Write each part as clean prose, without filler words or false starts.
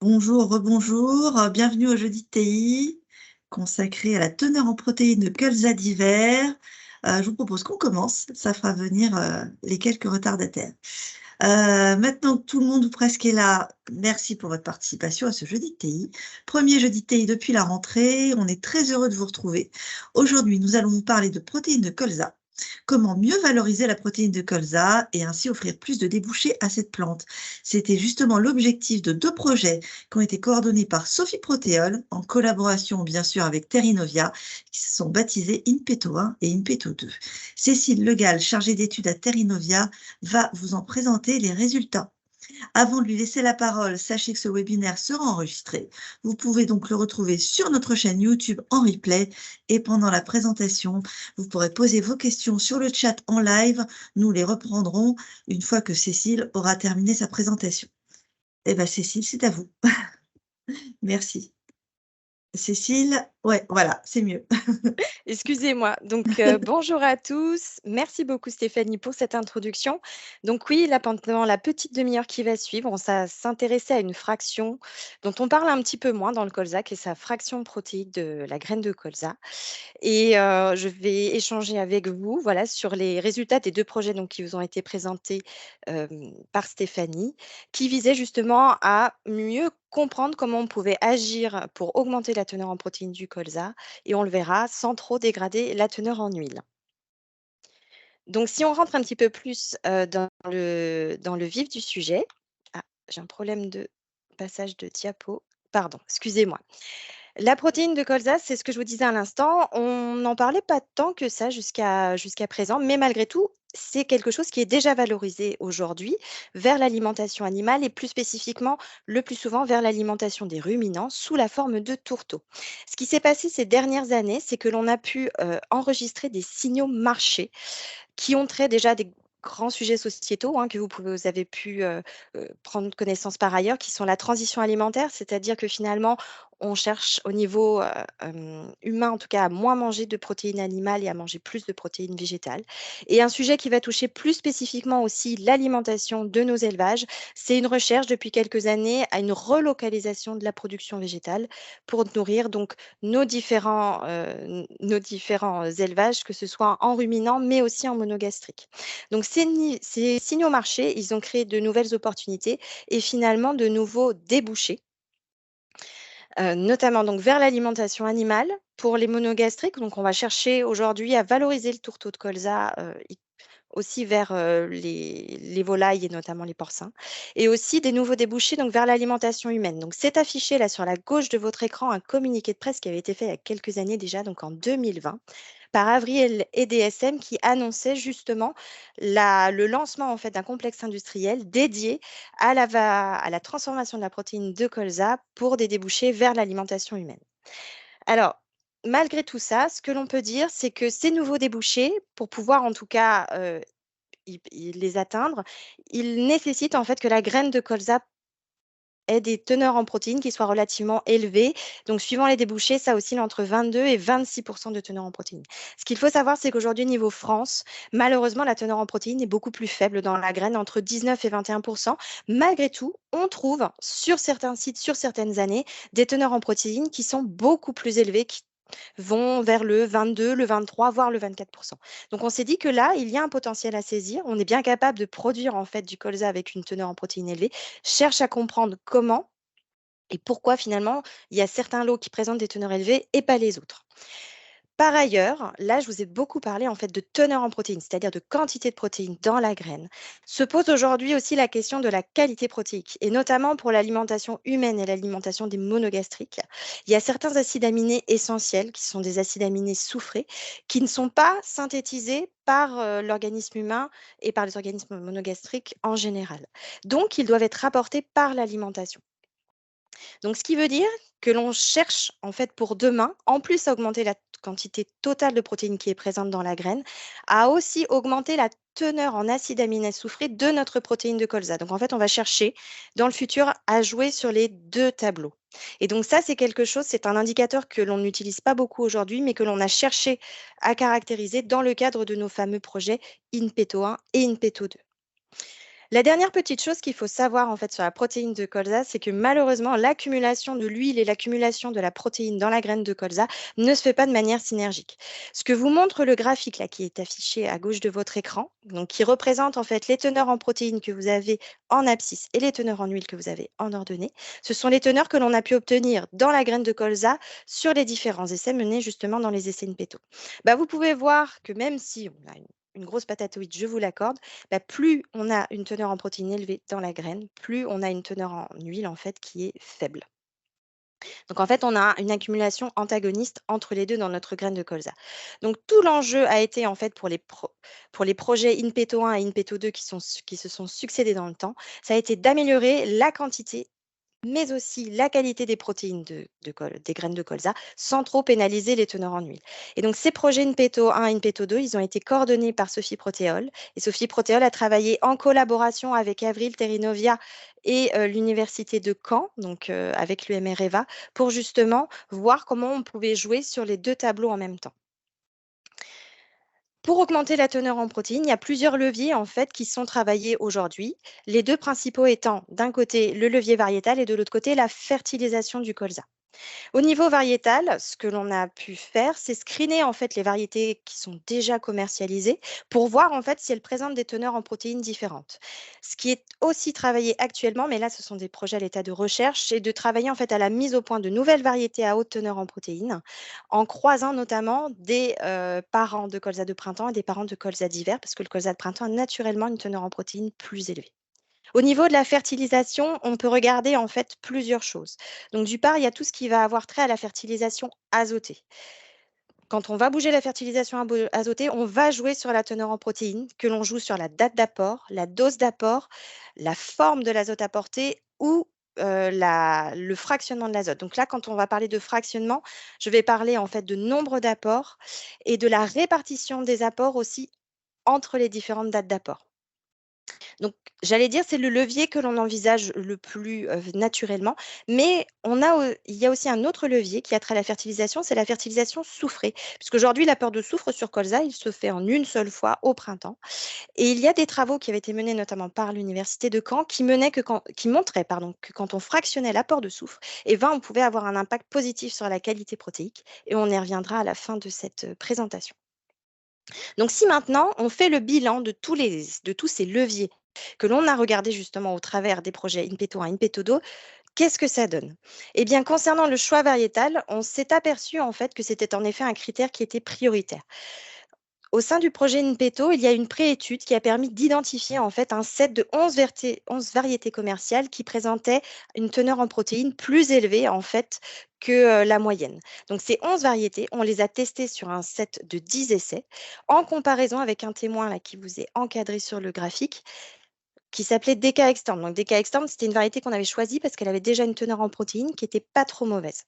Bonjour, rebonjour, bienvenue au Jeudi de TI, consacré à la teneur en protéines de colza d'hiver. Je vous propose qu'on commence, ça fera venir les quelques retardataires. Maintenant que tout le monde ou presque est là, merci pour votre participation à ce Jeudi de TI. Premier Jeudi de TI depuis la rentrée, on est très heureux de vous retrouver. Aujourd'hui, nous allons vous parler de protéines de colza. Comment mieux valoriser la protéine de colza et ainsi offrir plus de débouchés à cette plante. C'était justement l'objectif de deux projets qui ont été coordonnés par Sophie Protéol, en collaboration bien sûr avec Terrinovia, qui se sont baptisés INPETO 1 et INPETO 2. Cécile Legal, chargée d'études à Terrinovia, va vous en présenter les résultats. Avant de lui laisser la parole, sachez que ce webinaire sera enregistré. Vous pouvez donc le retrouver sur notre chaîne YouTube en replay et pendant la présentation, vous pourrez poser vos questions sur le chat en live. Nous les reprendrons une fois que Cécile aura terminé sa présentation. Eh bien, Cécile, c'est à vous. Merci. Cécile, ouais, voilà, c'est mieux. Excusez-moi. Donc, bonjour à tous. Merci beaucoup Stéphanie pour cette introduction. Donc oui, là, pendant la petite demi-heure qui va suivre, on va s'intéresser à une fraction dont on parle un petit peu moins dans le colza, qui est sa fraction protéique de la graine de colza. Et je vais échanger avec vous, voilà, sur les résultats des 2 projets donc qui vous ont été présentés, par Stéphanie, qui visaient justement à mieux comprendre comment on pouvait agir pour augmenter la teneur en protéines du colza et on le verra, sans trop dégrader la teneur en huile. Donc si on rentre un petit peu plus, dans le vif du sujet. Ah, j'ai un problème de passage de diapo. Pardon, excusez-moi. La protéine de colza, c'est ce que je vous disais à l'instant, on n'en parlait pas tant que ça jusqu'à présent, mais malgré tout, c'est quelque chose qui est déjà valorisé aujourd'hui vers l'alimentation animale et plus spécifiquement, le plus souvent vers l'alimentation des ruminants sous la forme de tourteaux. Ce qui s'est passé ces dernières années, c'est que l'on a pu enregistrer des signaux marchés qui ont trait déjà à des grands sujets sociétaux, hein, que vous avez pu prendre connaissance par ailleurs, qui sont la transition alimentaire, c'est-à-dire que finalement, on cherche au niveau humain, en tout cas, à moins manger de protéines animales et à manger plus de protéines végétales. Et un sujet qui va toucher plus spécifiquement aussi l'alimentation de nos élevages, c'est une recherche depuis quelques années à une relocalisation de la production végétale pour nourrir donc nos différents élevages, que ce soit en ruminant, mais aussi en monogastrique. Donc ces signaux marchés, ils ont créé de nouvelles opportunités et finalement de nouveaux débouchés, notamment donc vers l'alimentation animale pour les monogastriques. Donc on va chercher aujourd'hui à valoriser le tourteau de colza, aussi vers les volailles et notamment les porcins, et aussi des nouveaux débouchés donc vers l'alimentation humaine. Donc c'est affiché là sur la gauche de votre écran un communiqué de presse qui avait été fait il y a quelques années déjà, donc en 2020, par Avril et DSM, qui annonçait justement le lancement en fait d'un complexe industriel dédié à la transformation de la protéine de colza pour des débouchés vers l'alimentation humaine. Alors, malgré tout ça, ce que l'on peut dire, c'est que ces nouveaux débouchés, pour pouvoir en tout cas les atteindre, ils nécessitent en fait que la graine de colza ait des teneurs en protéines qui soient relativement élevées. Donc, suivant les débouchés, ça oscille entre 22 et 26 de teneur en protéines. Ce qu'il faut savoir, c'est qu'aujourd'hui, niveau France, malheureusement, la teneur en protéines est beaucoup plus faible dans la graine, entre 19 et 21. Malgré tout, on trouve sur certains sites, sur certaines années, des teneurs en protéines qui sont beaucoup plus élevées, qui vont vers le 22, le 23, voire le 24. Donc on s'est dit que là, il y a un potentiel à saisir. On est bien capable de produire en fait du colza avec une teneur en protéines élevée. Cherche à comprendre comment et pourquoi finalement il y a certains lots qui présentent des teneurs élevées et pas les autres. Par ailleurs, là, je vous ai beaucoup parlé en fait de teneur en protéines, c'est-à-dire de quantité de protéines dans la graine. Se pose aujourd'hui aussi la question de la qualité protéique, et notamment pour l'alimentation humaine et l'alimentation des monogastriques. Il y a certains acides aminés essentiels, qui sont des acides aminés soufrés, qui ne sont pas synthétisés par l'organisme humain et par les organismes monogastriques en général. Donc, ils doivent être apportés par l'alimentation. Donc, ce qui veut dire que l'on cherche en fait pour demain, en plus à augmenter la quantité totale de protéines qui est présente dans la graine, à aussi augmenter la teneur en acides aminés soufrés de notre protéine de colza. Donc en fait, on va chercher dans le futur à jouer sur les deux tableaux. Et donc ça, c'est quelque chose, c'est un indicateur que l'on n'utilise pas beaucoup aujourd'hui, mais que l'on a cherché à caractériser dans le cadre de nos fameux projets INPETO 1 et INPETO 2. La dernière petite chose qu'il faut savoir en fait sur la protéine de colza, c'est que malheureusement, l'accumulation de l'huile et l'accumulation de la protéine dans la graine de colza ne se fait pas de manière synergique. Ce que vous montre le graphique là qui est affiché à gauche de votre écran, donc qui représente en fait les teneurs en protéines que vous avez en abscisse et les teneurs en huile que vous avez en ordonnée, ce sont les teneurs que l'on a pu obtenir dans la graine de colza sur les différents essais menés justement dans les essais in petto. Bah, vous pouvez voir que même si on a une grosse patatoïde, je vous l'accorde, bah, plus on a une teneur en protéines élevée dans la graine, plus on a une teneur en huile en fait qui est faible. Donc en fait, on a une accumulation antagoniste entre les deux dans notre graine de colza. Donc tout l'enjeu a été en fait pour les projets InPeto 1 et InPeto 2 qui se sont succédés dans le temps, ça a été d'améliorer la quantité mais aussi la qualité des protéines des graines de colza, sans trop pénaliser les teneurs en huile. Et donc, ces projets InPeto 1 et InPeto 2, ils ont été coordonnés par Sophie Protéol. Et Sophie Protéol a travaillé en collaboration avec Avril Terrinovia et l'Université de Caen, donc avec l'UMR EVA, pour justement voir comment on pouvait jouer sur les deux tableaux en même temps. Pour augmenter la teneur en protéines, il y a plusieurs leviers en fait qui sont travaillés aujourd'hui. Les deux principaux étant d'un côté le levier variétal et de l'autre côté la fertilisation du colza. Au niveau variétal, ce que l'on a pu faire, c'est screener en fait les variétés qui sont déjà commercialisées pour voir en fait si elles présentent des teneurs en protéines différentes. Ce qui est aussi travaillé actuellement, mais là ce sont des projets à l'état de recherche, c'est de travailler en fait à la mise au point de nouvelles variétés à haute teneur en protéines, en croisant notamment des parents de colza de printemps et des parents de colza d'hiver, parce que le colza de printemps a naturellement une teneur en protéines plus élevée. Au niveau de la fertilisation, on peut regarder en fait plusieurs choses. Donc, du part, il y a tout ce qui va avoir trait à la fertilisation azotée. Quand on va bouger la fertilisation azotée, on va jouer sur la teneur en protéines, que l'on joue sur la date d'apport, la dose d'apport, la forme de l'azote apporté ou le fractionnement de l'azote. Donc là, quand on va parler de fractionnement, je vais parler en fait de nombre d'apports et de la répartition des apports aussi entre les différentes dates d'apport. Donc, j'allais dire, c'est le levier que l'on envisage le plus naturellement, mais il y a aussi un autre levier qui a trait à la fertilisation, c'est la fertilisation soufrée. Puisqu'aujourd'hui, l'apport de soufre sur colza, il se fait en une seule fois au printemps. Et il y a des travaux qui avaient été menés notamment par l'Université de Caen qui montraient que quand on fractionnait l'apport de soufre, eh ben, on pouvait avoir un impact positif sur la qualité protéique. Et on y reviendra à la fin de cette présentation. Donc, si maintenant on fait le bilan de tous ces leviers que l'on a regardés justement au travers des projets InPeto 1, InPeto 2, qu'est-ce que ça donne? Eh bien, concernant le choix variétal, on s'est aperçu en fait que c'était en effet un critère qui était prioritaire. Au sein du projet InPeto, il y a une préétude qui a permis d'identifier en fait un set de 11 variétés commerciales qui présentaient une teneur en protéines plus élevée en fait que la moyenne. Donc ces 11 variétés, on les a testées sur un set de 10 essais en comparaison avec un témoin là, qui vous est encadré sur le graphique qui s'appelait DK Extend. Donc DK Extend, c'était une variété qu'on avait choisie parce qu'elle avait déjà une teneur en protéines qui n'était pas trop mauvaise.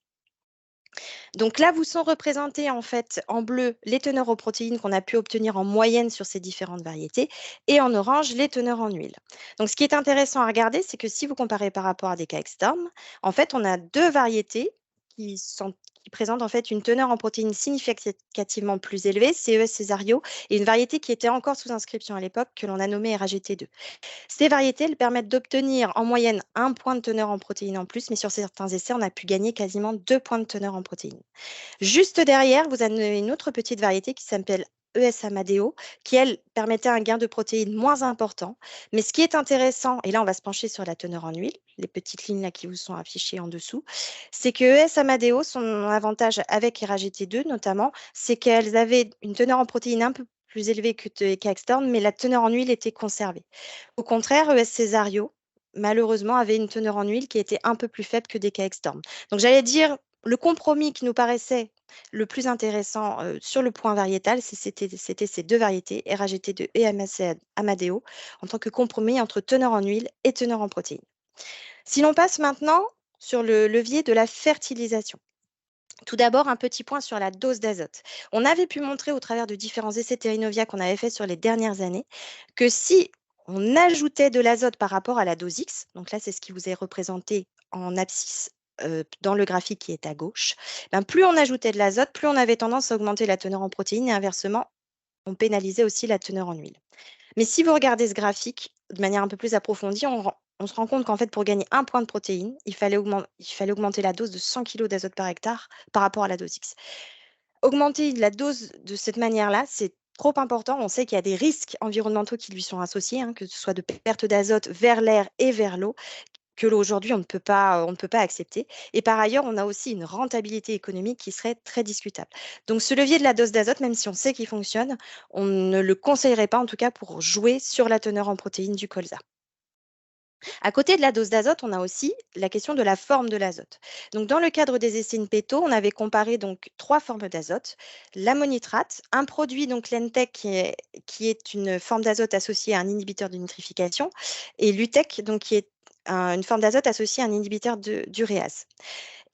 Donc là, vous sont représentés en fait en bleu les teneurs aux protéines qu'on a pu obtenir en moyenne sur ces différentes variétés et en orange les teneurs en huile. Donc ce qui est intéressant à regarder, c'est que si vous comparez par rapport à des cas externes, en fait, on a deux variétés qui présentent en fait une teneur en protéines significativement plus élevée, CES Césario, et une variété qui était encore sous inscription à l'époque que l'on a nommée RAGT2. Ces variétés elles permettent d'obtenir en moyenne un point de teneur en protéines en plus, mais sur certains essais, on a pu gagner quasiment 2 points de teneur en protéines. Juste derrière, vous avez une autre petite variété qui s'appelle ES Amadeo, qui, elle, permettait un gain de protéines moins important. Mais ce qui est intéressant, et là, on va se pencher sur la teneur en huile, les petites lignes là qui vous sont affichées en dessous, c'est que ES Amadeo, son avantage avec RAGT2 notamment, c'est qu'elles avaient une teneur en protéines un peu plus élevée que Externe, mais la teneur en huile était conservée. Au contraire, ES Cesario, malheureusement, avait une teneur en huile qui était un peu plus faible que des cas externes. Donc, j'allais dire, le compromis qui nous paraissait le plus intéressant sur le point variétal, c'était ces deux variétés, RAGT2 et Amadeo, en tant que compromis entre teneur en huile et teneur en protéines. Si l'on passe maintenant sur le levier de la fertilisation. Tout d'abord, un petit point sur la dose d'azote. On avait pu montrer au travers de différents essais Terrinovia qu'on avait fait sur les dernières années que si on ajoutait de l'azote par rapport à la dose X, donc là c'est ce qui vous est représenté en abscisse dans le graphique qui est à gauche, ben plus on ajoutait de l'azote, plus on avait tendance à augmenter la teneur en protéines et inversement, on pénalisait aussi la teneur en huile. Mais si vous regardez ce graphique, de manière un peu plus approfondie, on se rend compte qu'en fait, pour gagner 1 point de protéines, il fallait augmenter la dose de 100 kg d'azote par hectare par rapport à la dose X. Augmenter la dose de cette manière-là, c'est trop important. On sait qu'il y a des risques environnementaux qui lui sont associés, hein, que ce soit de perte d'azote vers l'air et vers l'eau, que aujourd'hui on ne peut pas accepter. Et par ailleurs, on a aussi une rentabilité économique qui serait très discutable. Donc ce levier de la dose d'azote, même si on sait qu'il fonctionne, on ne le conseillerait pas en tout cas pour jouer sur la teneur en protéines du colza. À côté de la dose d'azote, on a aussi la question de la forme de l'azote. Donc, dans le cadre des essais in petto, on avait comparé donc 3 formes d'azote. L'ammonitrate, un produit, donc l'Entec, qui est une forme d'azote associée à un inhibiteur de nitrification, et l'Utec, donc qui est une forme d'azote associée à un inhibiteur d'uréase.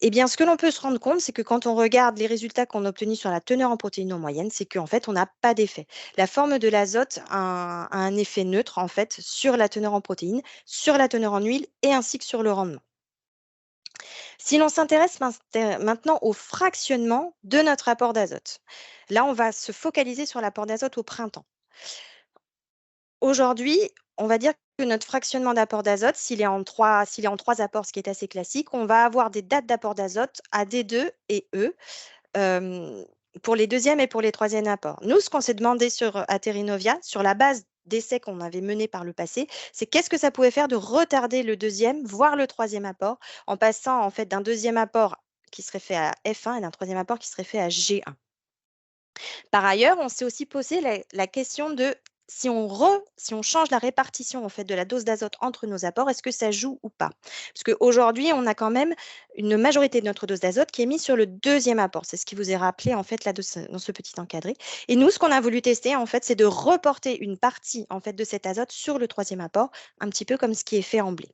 Eh bien, ce que l'on peut se rendre compte, c'est que quand on regarde les résultats qu'on a obtenus sur la teneur en protéines en moyenne, c'est qu'en fait, on n'a pas d'effet. La forme de l'azote a un effet neutre, en fait, sur la teneur en protéines, sur la teneur en huile et ainsi que sur le rendement. Si l'on s'intéresse maintenant au fractionnement de notre apport d'azote, là, on va se focaliser sur l'apport d'azote au printemps. Aujourd'hui, on va dire que notre fractionnement d'apport d'azote, s'il est en 3 apports, ce qui est assez classique, on va avoir des dates d'apport d'azote à D2 et E pour les deuxièmes et pour les troisièmes apports. Nous, ce qu'on s'est demandé sur Aterinovia, sur la base d'essais qu'on avait menés par le passé, c'est qu'est-ce que ça pouvait faire de retarder le deuxième, voire le troisième apport, en passant en fait d'un deuxième apport qui serait fait à F1 et d'un troisième apport qui serait fait à G1. Par ailleurs, on s'est aussi posé la question de si on change la répartition en fait, de la dose d'azote entre nos apports, est-ce que ça joue ou pas? Parce qu'aujourd'hui, on a quand même une majorité de notre dose d'azote qui est mise sur le deuxième apport. C'est ce qui vous est rappelé en fait, là, dans ce petit encadré. Et nous, ce qu'on a voulu tester, en fait, c'est de reporter une partie en fait, de cet azote sur le troisième apport, un petit peu comme ce qui est fait en blé.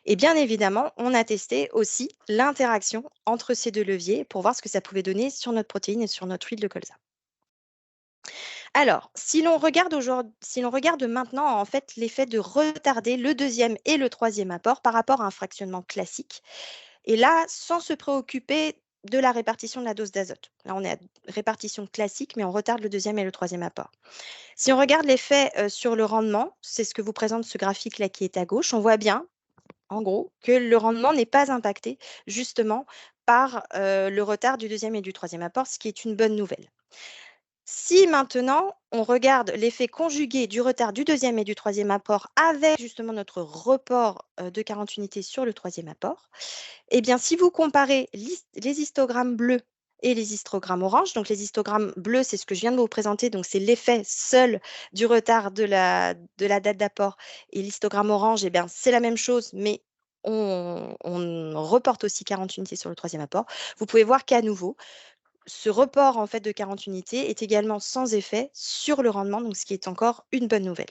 Et bien évidemment, on a testé aussi l'interaction entre ces deux leviers pour voir ce que ça pouvait donner sur notre protéine et sur notre huile de colza. Alors, si l'on regarde maintenant en fait l'effet de retarder le deuxième et le troisième apport par rapport à un fractionnement classique, et là, sans se préoccuper de la répartition de la dose d'azote. Là, on est à répartition classique, mais on retarde le deuxième et le troisième apport. Si on regarde l'effet sur le rendement, c'est ce que vous présente ce graphique-là qui est à gauche, on voit bien, en gros, que le rendement n'est pas impacté justement par le retard du deuxième et du troisième apport, ce qui est une bonne nouvelle. Si maintenant, on regarde l'effet conjugué du retard du deuxième et du troisième apport avec justement notre report de 40 unités sur le troisième apport, eh bien, si vous comparez les histogrammes bleus et les histogrammes oranges, donc les histogrammes bleus, c'est ce que je viens de vous présenter, donc c'est l'effet seul du retard de la date d'apport, et l'histogramme orange, eh bien, c'est la même chose, mais on reporte aussi 40 unités sur le troisième apport. Vous pouvez voir qu'à nouveau, ce report en fait de 40 unités est également sans effet sur le rendement, donc ce qui est encore une bonne nouvelle.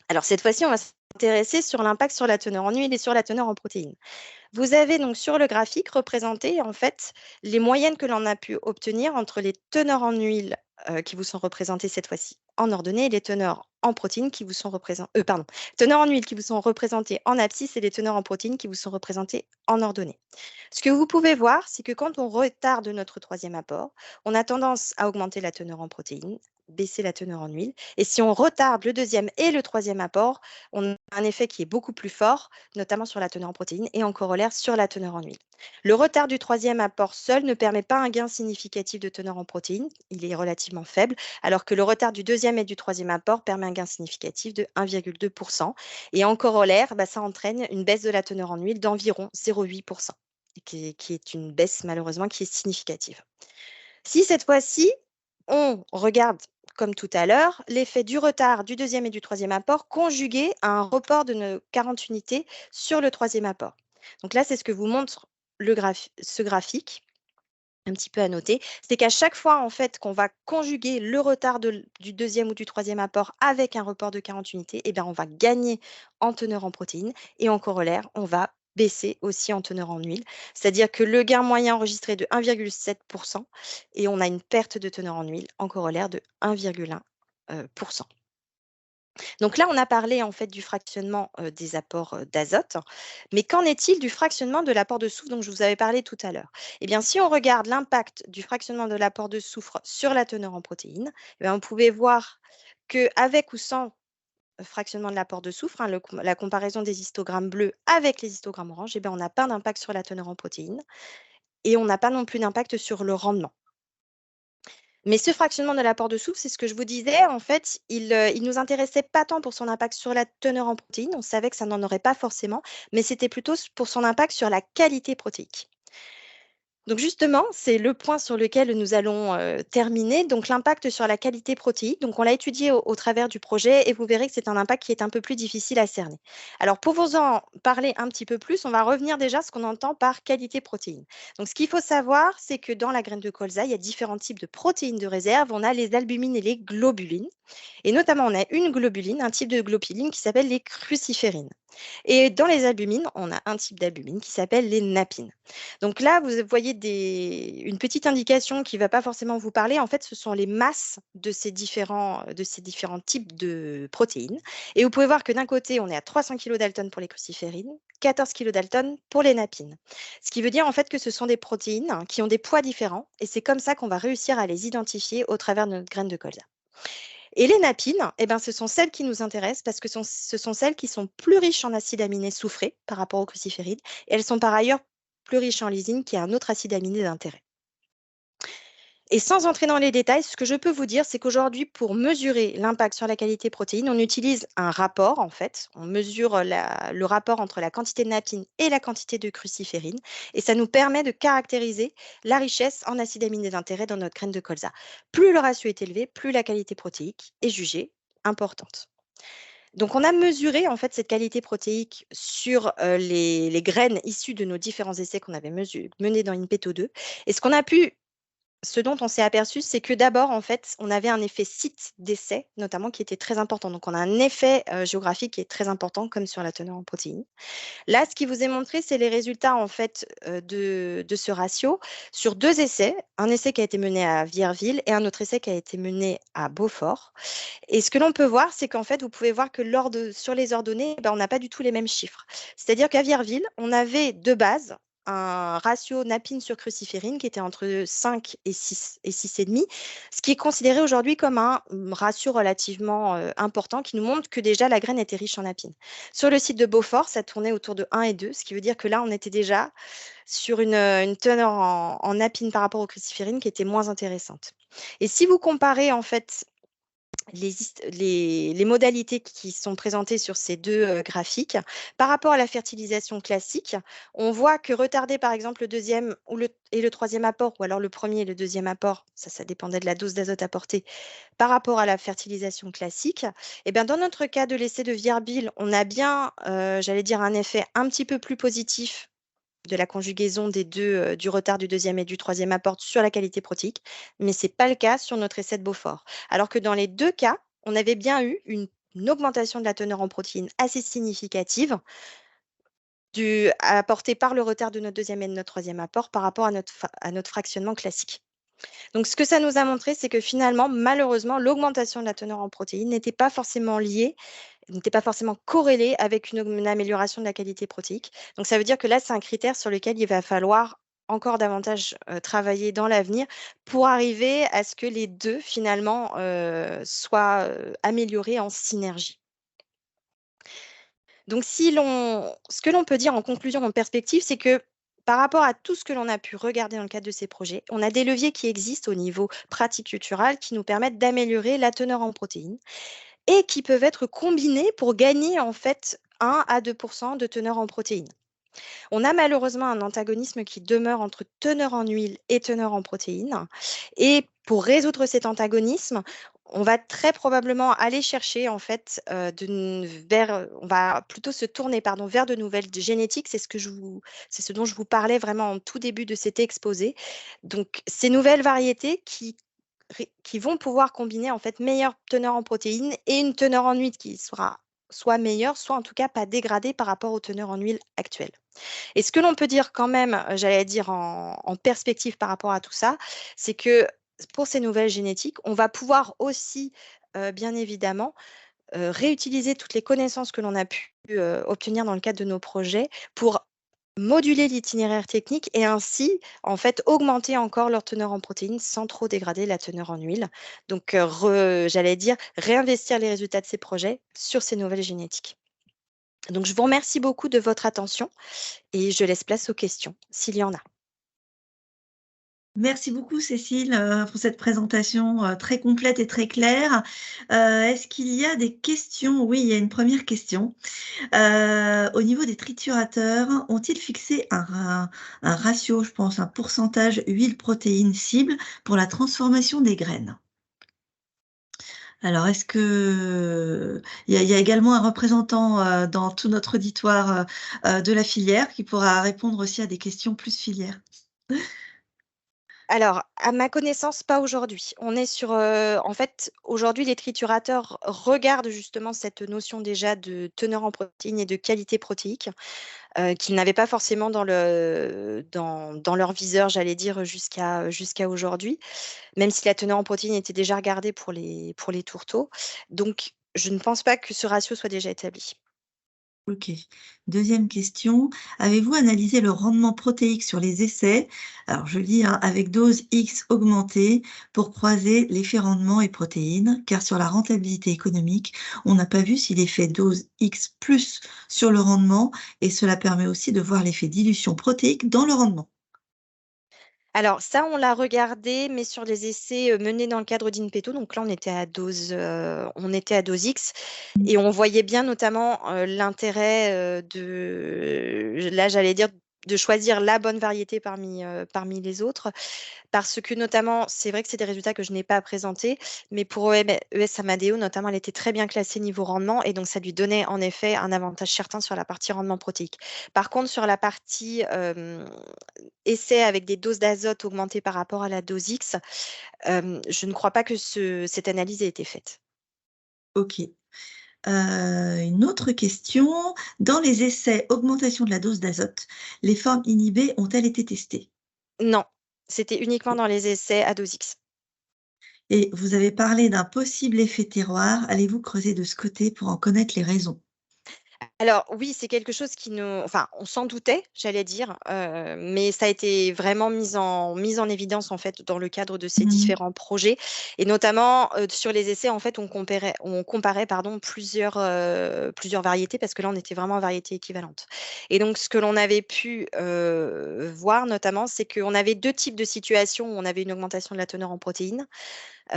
Alors cette fois-ci, on va s'intéresser sur l'impact sur la teneur en huile et sur la teneur en protéines. Vous avez donc sur le graphique représenté en fait les moyennes que l'on a pu obtenir entre les teneurs en huile qui vous sont représentées cette fois-ci en ordonnée et les teneurs en protéines qui vous sont représentées, teneurs en huile qui vous sont représentées en abscisse et les teneurs en protéines qui vous sont représentées en ordonnée. Ce que vous pouvez voir, c'est que quand on retarde notre troisième apport, on a tendance à augmenter la teneur en protéines, baisser la teneur en huile. Et si on retarde le deuxième et le troisième apport, on a un effet qui est beaucoup plus fort, notamment sur la teneur en protéines et en corollaire sur la teneur en huile. Le retard du troisième apport seul ne permet pas un gain significatif de teneur en protéines, il est relativement faible, alors que le retard du deuxième et du troisième apport permet un gain significatif de 1,2%. Et en corollaire, ça entraîne une baisse de la teneur en huile d'environ 0,8%, qui est une baisse malheureusement qui est significative. Si cette fois-ci, on regarde comme tout à l'heure, l'effet du retard du deuxième et du troisième apport conjugué à un report de nos 40 unités sur le troisième apport. Donc là, c'est ce que vous montre ce graphique, un petit peu à noter. C'est qu'à chaque fois en fait, qu'on va conjuguer le retard du deuxième ou du troisième apport avec un report de 40 unités, eh bien, on va gagner en teneur en protéines et en corollaire, on va baisser aussi en teneur en huile. C'est-à-dire que le gain moyen enregistré est de 1,7% et on a une perte de teneur en huile en corollaire de 1,1%. Donc là, on a parlé en fait du fractionnement des apports d'azote, mais qu'en est-il du fractionnement de l'apport de soufre dont je vous avais parlé tout à l'heure? Eh bien, si on regarde l'impact du fractionnement de l'apport de soufre sur la teneur en protéines, eh bien, vous pouvez voir qu'avec ou sans fractionnement de l'apport de soufre, hein, la comparaison des histogrammes bleus avec les histogrammes orange, eh ben, on n'a pas d'impact sur la teneur en protéines et on n'a pas non plus d'impact sur le rendement. Mais ce fractionnement de l'apport de soufre, c'est ce que je vous disais, en fait, il nous intéressait pas tant pour son impact sur la teneur en protéines, on savait que ça n'en aurait pas forcément, mais c'était plutôt pour son impact sur la qualité protéique. Donc justement, c'est le point sur lequel nous allons terminer. Donc l'impact sur la qualité protéique. Donc on l'a étudié au travers du projet et vous verrez que c'est un impact qui est un peu plus difficile à cerner. Alors pour vous en parler un petit peu plus, on va revenir déjà à ce qu'on entend par qualité protéine. Donc ce qu'il faut savoir, c'est que dans la graine de colza, il y a différents types de protéines de réserve. On a les albumines et les globulines. Et notamment, on a une globuline, un type de globuline qui s'appelle les cruciférines. Et dans les albumines, on a un type d'albumine qui s'appelle les napines. Donc là, vous voyez une petite indication qui ne va pas forcément vous parler. En fait, ce sont les masses de ces différents types de protéines. Et vous pouvez voir que d'un côté, on est à 300 kilodaltons pour les cruciférines, 14 kilodaltons pour les napines. Ce qui veut dire en fait que ce sont des protéines qui ont des poids différents. Et c'est comme ça qu'on va réussir à les identifier au travers de notre graine de colza. Et les napines, eh ben, ce sont celles qui nous intéressent parce que ce sont celles qui sont plus riches en acides aminés soufrés par rapport aux cruciférides. Et elles sont par ailleurs plus riches en lysine, qui est un autre acide aminé d'intérêt. Et sans entrer dans les détails, ce que je peux vous dire, c'est qu'aujourd'hui, pour mesurer l'impact sur la qualité protéine, on utilise un rapport, en fait. On mesure le rapport entre la quantité de napines et la quantité de cruciférine. Et ça nous permet de caractériser la richesse en acides aminés d'intérêt dans notre graine de colza. Plus le ratio est élevé, plus la qualité protéique est jugée importante. Donc, on a mesuré en fait cette qualité protéique sur les graines issues de nos différents essais qu'on avait menés dans INPETO 2. Et ce dont on s'est aperçu, c'est que d'abord, en fait, on avait un effet site d'essai, notamment, qui était très important. Donc, on a un effet géographique qui est très important, comme sur la teneur en protéines. Là, ce qui vous est montré, c'est les résultats en fait de ce ratio sur 2 essais. Un essai qui a été mené à Vierville et un autre essai qui a été mené à Beaufort. Et ce que l'on peut voir, c'est qu'en fait, vous pouvez voir que sur les ordonnées, ben, on n'a pas du tout les mêmes chiffres. C'est-à-dire qu'à Vierville, on avait de base un ratio napine sur cruciférine qui était entre 5 et 6 et 6,5, ce qui est considéré aujourd'hui comme un ratio relativement important qui nous montre que déjà la graine était riche en napine. Sur le site de Beaufort, ça tournait autour de 1 et 2, ce qui veut dire que là, on était déjà sur une teneur en napine par rapport aux cruciférines qui était moins intéressante. Et si vous comparez en fait les modalités qui sont présentées sur ces 2 graphiques. Par rapport à la fertilisation classique, on voit que retarder par exemple le deuxième et le troisième apport, ou alors le premier et le deuxième apport, ça dépendait de la dose d'azote apportée, par rapport à la fertilisation classique, et bien dans notre cas de l'essai de Vierville, on a bien, j'allais dire, un effet un petit peu plus positif de la conjugaison des deux, du retard du deuxième et du troisième apport sur la qualité protéique, mais ce n'est pas le cas sur notre essai de Beaufort. Alors que dans les 2 cas, on avait bien eu une augmentation de la teneur en protéines assez significative apportée par le retard de notre deuxième et de notre troisième apport par rapport à notre fractionnement classique. Donc, ce que ça nous a montré, c'est que finalement, malheureusement, l'augmentation de la teneur en protéines n'était pas forcément corrélée avec une amélioration de la qualité protéique. Donc, ça veut dire que là, c'est un critère sur lequel il va falloir encore davantage travailler dans l'avenir pour arriver à ce que les deux, finalement, soient améliorés en synergie. Donc, ce que l'on peut dire en conclusion, en perspective, c'est que par rapport à tout ce que l'on a pu regarder dans le cadre de ces projets, on a des leviers qui existent au niveau pratique culturel qui nous permettent d'améliorer la teneur en protéines et qui peuvent être combinés pour gagner en fait 1 à 2 de teneur en protéines. On a malheureusement un antagonisme qui demeure entre teneur en huile et teneur en protéines. Et pour résoudre cet antagonisme, on va très probablement aller chercher en fait on va plutôt se tourner vers de nouvelles génétiques. C'est ce dont je vous parlais vraiment en tout début de cet exposé. Donc ces nouvelles variétés qui vont pouvoir combiner en fait meilleure teneur en protéines et une teneur en huile qui sera soit meilleure, soit en tout cas pas dégradée par rapport aux teneurs en huile actuelles. Et ce que l'on peut dire quand même, j'allais dire en perspective par rapport à tout ça, c'est que pour ces nouvelles génétiques, on va pouvoir aussi, bien évidemment, réutiliser toutes les connaissances que l'on a pu obtenir dans le cadre de nos projets pour moduler l'itinéraire technique et ainsi, en fait, augmenter encore leur teneur en protéines sans trop dégrader la teneur en huile. Donc, j'allais dire, réinvestir les résultats de ces projets sur ces nouvelles génétiques. Donc, je vous remercie beaucoup de votre attention et je laisse place aux questions, s'il y en a. Merci beaucoup Cécile, pour cette présentation, très complète et très claire. Est-ce qu'il y a des questions? Oui, il y a une première question. Au niveau des triturateurs, ont-ils fixé un ratio, je pense, un pourcentage huile-protéine cible pour la transformation des graines? Alors, est-ce que il y a également un représentant, dans tout notre auditoire, de la filière qui pourra répondre aussi à des questions plus filières? Alors, à ma connaissance, pas aujourd'hui. On est sur, en fait, aujourd'hui, les triturateurs regardent justement cette notion déjà de teneur en protéines et de qualité protéique, qu'ils n'avaient pas forcément dans leur viseur, j'allais dire, jusqu'à aujourd'hui, même si la teneur en protéines était déjà regardée pour les tourteaux. Donc, je ne pense pas que ce ratio soit déjà établi. OK. Deuxième question, avez-vous analysé le rendement protéique sur les essais? Alors je lis, hein, avec dose X augmentée pour croiser l'effet rendement et protéines, car sur la rentabilité économique, on n'a pas vu si l'effet dose X plus sur le rendement et cela permet aussi de voir l'effet dilution protéique dans le rendement. Alors ça, on l'a regardé, mais sur les essais, menés dans le cadre d'INPETO, donc là, on était à dose X et on voyait bien notamment, l'intérêt, j'allais dire, de choisir la bonne variété parmi les autres. Parce que notamment, c'est vrai que c'est des résultats que je n'ai pas présentés, mais pour ES Amadeo, notamment, elle était très bien classée niveau rendement et donc ça lui donnait en effet un avantage certain sur la partie rendement protéique. Par contre, sur la partie essai avec des doses d'azote augmentées par rapport à la dose X, je ne crois pas que cette analyse ait été faite. OK. Une autre question, dans les essais augmentation de la dose d'azote, les formes inhibées ont-elles été testées? Non, c'était uniquement dans les essais à dose X. Et vous avez parlé d'un possible effet terroir. Allez-vous creuser de ce côté pour en connaître les raisons? Alors oui, c'est quelque chose enfin, on s'en doutait, j'allais dire, mais ça a été vraiment mis en évidence, en fait, dans le cadre de ces Mmh. différents projets et notamment, sur les essais, en fait, on comparait, pardon, plusieurs variétés parce que là, on était vraiment en variété équivalente et donc ce que l'on avait pu, voir notamment, c'est qu'on avait 2 types de situations où on avait une augmentation de la teneur en protéines.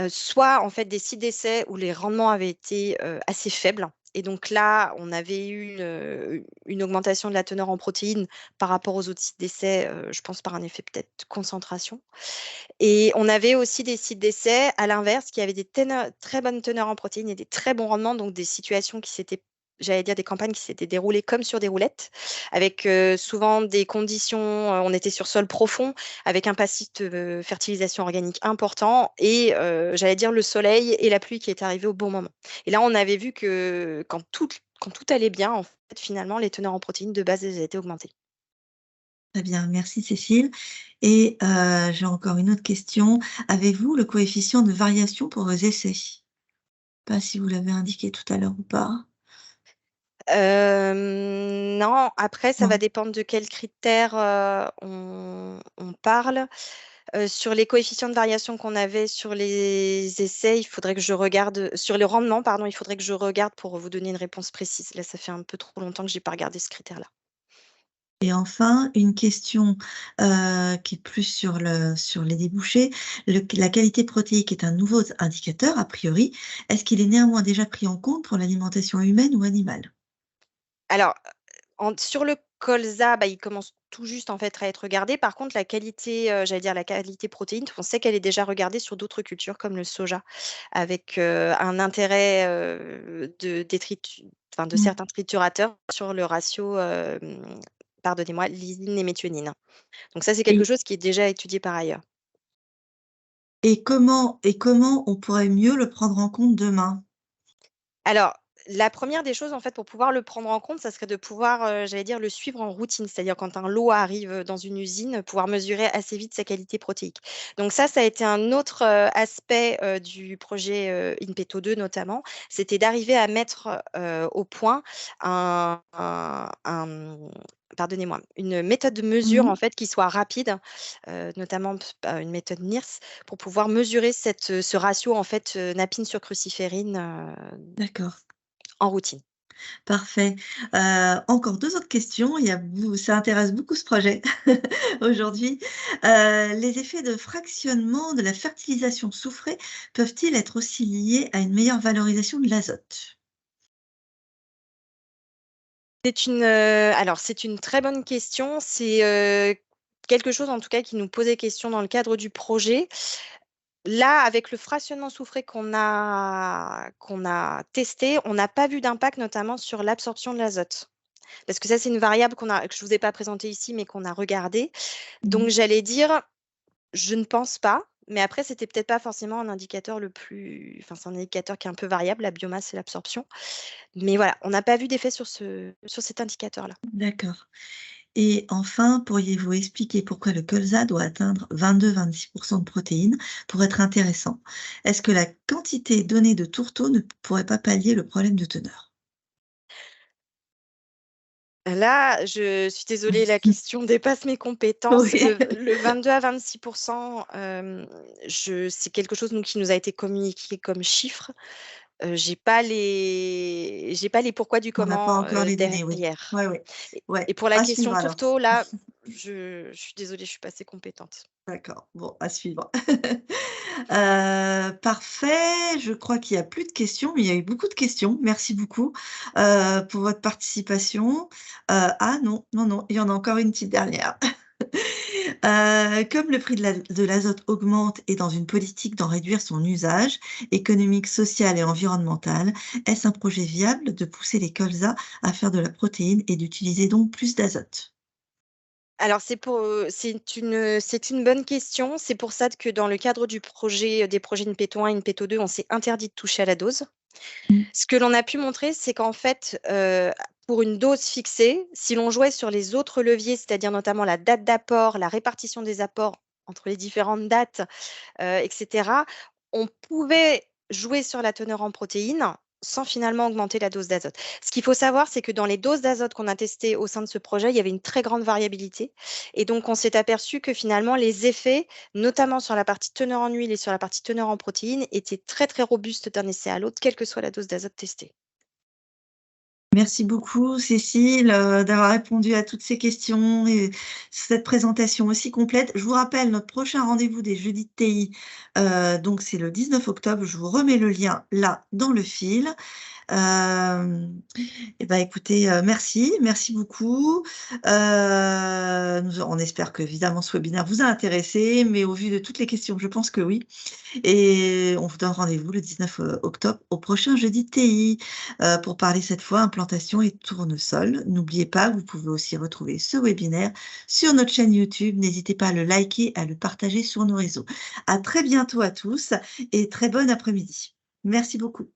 Soit en fait des sites d'essai où les rendements avaient été, assez faibles et donc là, on avait eu une augmentation de la teneur en protéines par rapport aux autres sites d'essai, je pense par un effet peut-être de concentration et on avait aussi des sites d'essai à l'inverse qui avaient des très bonnes teneurs en protéines et des très bons rendements, donc des situations qui s'étaient j'allais dire des campagnes qui s'étaient déroulées comme sur des roulettes avec, souvent des conditions, on était sur sol profond avec un passif de fertilisation organique important et j'allais dire le soleil et la pluie qui est arrivée au bon moment. Et là, on avait vu que quand tout allait bien, en fait, finalement, les teneurs en protéines de base, elles étaient augmentées. Très bien, merci Cécile et j'ai encore une autre question. Avez-vous le coefficient de variation pour vos essais? Pas si vous l'avez indiqué tout à l'heure ou pas? Non, après ça va Non. dépendre de quels critères, on parle. Sur les coefficients de variation qu'on avait sur les essais, il faudrait que je regarde, sur le rendement, pardon, il faudrait que je regarde pour vous donner une réponse précise. Là, ça fait un peu trop longtemps que j'ai pas regardé ce critère-là. Et enfin, une question, qui est plus sur les débouchés. La qualité protéique est un nouveau indicateur a priori. Est-ce qu'il est néanmoins déjà pris en compte pour l'alimentation humaine ou animale? Alors, sur le colza, bah, il commence tout juste en fait à être regardé. Par contre, la qualité, j'allais dire la qualité protéine, on sait qu'elle est déjà regardée sur d'autres cultures comme le soja, avec un intérêt enfin, de Mmh. certains triturateurs sur le ratio, pardonnez-moi, lysine et méthionine. Donc ça, c'est quelque Et chose qui est déjà étudié par ailleurs. et comment on pourrait mieux le prendre en compte demain? Alors, La première des choses, en fait, pour pouvoir le prendre en compte, ça serait de pouvoir, j'allais dire, le suivre en routine. C'est-à-dire quand un lot arrive, dans une usine, pouvoir mesurer assez vite sa qualité protéique. Donc ça a été un autre, aspect, du projet, INPETO 2 notamment. C'était d'arriver à mettre, au point pardonnez-moi, une méthode de mesure, en Mmh. fait, qui soit rapide, notamment une méthode NIRS, pour pouvoir mesurer ce ratio, en fait, napine sur cruciférine, D'accord. en routine. Parfait. Encore 2 autres questions. Il y a bou Ça intéresse beaucoup ce projet aujourd'hui. Les effets de fractionnement de la fertilisation soufrée peuvent-ils être aussi liés à une meilleure valorisation de l'azote? C'est une très bonne question. C'est, quelque chose en tout cas qui nous posait question dans le cadre du projet. Là, avec le fractionnement soufré qu'on a testé, on n'a pas vu d'impact notamment sur l'absorption de l'azote. Parce que ça, c'est une variable que je vous ai pas présentée ici, mais qu'on a regardée. Mmh. Donc j'allais dire, je ne pense pas, mais après c'était peut-être pas forcément un indicateur c'est un indicateur qui est un peu variable, la biomasse et l'absorption. Mais voilà, on n'a pas vu d'effet sur cet indicateur-là. D'accord. Et enfin, pourriez-vous expliquer pourquoi le colza doit atteindre 22-26 de protéines pour être intéressant? Est-ce que la quantité donnée de tourteaux ne pourrait pas pallier le problème de teneur? Là, je suis désolée, la question dépasse mes compétences. Oui. Le 22 à 26 c'est quelque chose, nous, qui nous a été communiqué comme chiffre. J'ai pas les pourquoi du On n'a pas comment, encore les données, oui. derrière. Ouais, ouais. et Ouais, et pour la à question suivre alors. tourteau, là, je suis désolée, je suis pas assez compétente. D'accord, bon, à suivre. Parfait, je crois qu'il y a plus de questions, mais il y a eu beaucoup de questions. Merci beaucoup, pour votre participation. Ah non, non, non, il y en a encore une petite dernière. Comme le prix de l'azote augmente et dans une politique d'en réduire son usage économique, social et environnemental, est-ce un projet viable de pousser les colzas à faire de la protéine et d'utiliser donc plus d'azote? Alors c'est une bonne question. C'est pour ça que dans le cadre du projet, des projets INPETO 1 et INPETO 2, on s'est interdit de toucher à la dose. Mmh. Ce que l'on a pu montrer, c'est qu'en fait, pour une dose fixée, si l'on jouait sur les autres leviers, c'est-à-dire notamment la date d'apport, la répartition des apports entre les différentes dates, et cetera, on pouvait jouer sur la teneur en protéines sans finalement augmenter la dose d'azote. Ce qu'il faut savoir, c'est que dans les doses d'azote qu'on a testées au sein de ce projet, il y avait une très grande variabilité et donc on s'est aperçu que finalement les effets, notamment sur la partie teneur en huile et sur la partie teneur en protéines, étaient très, très robustes d'un essai à l'autre, quelle que soit la dose d'azote testée. Merci beaucoup Cécile, d'avoir répondu à toutes ces questions et cette présentation aussi complète. Je vous rappelle notre prochain rendez-vous des jeudis de TI, donc c'est le 19 octobre. Je vous remets le lien là dans le fil. Et bah, écoutez, merci, merci beaucoup. On espère qu'évidemment ce webinaire vous a intéressé, mais au vu de toutes les questions, je pense que oui. Et on vous donne rendez-vous le 19, octobre au prochain jeudi TI, pour parler cette fois implantation et tournesol. N'oubliez pas, vous pouvez aussi retrouver ce webinaire sur notre chaîne YouTube. N'hésitez pas à le liker, à le partager sur nos réseaux. À très bientôt à tous et très bon après-midi. Merci beaucoup.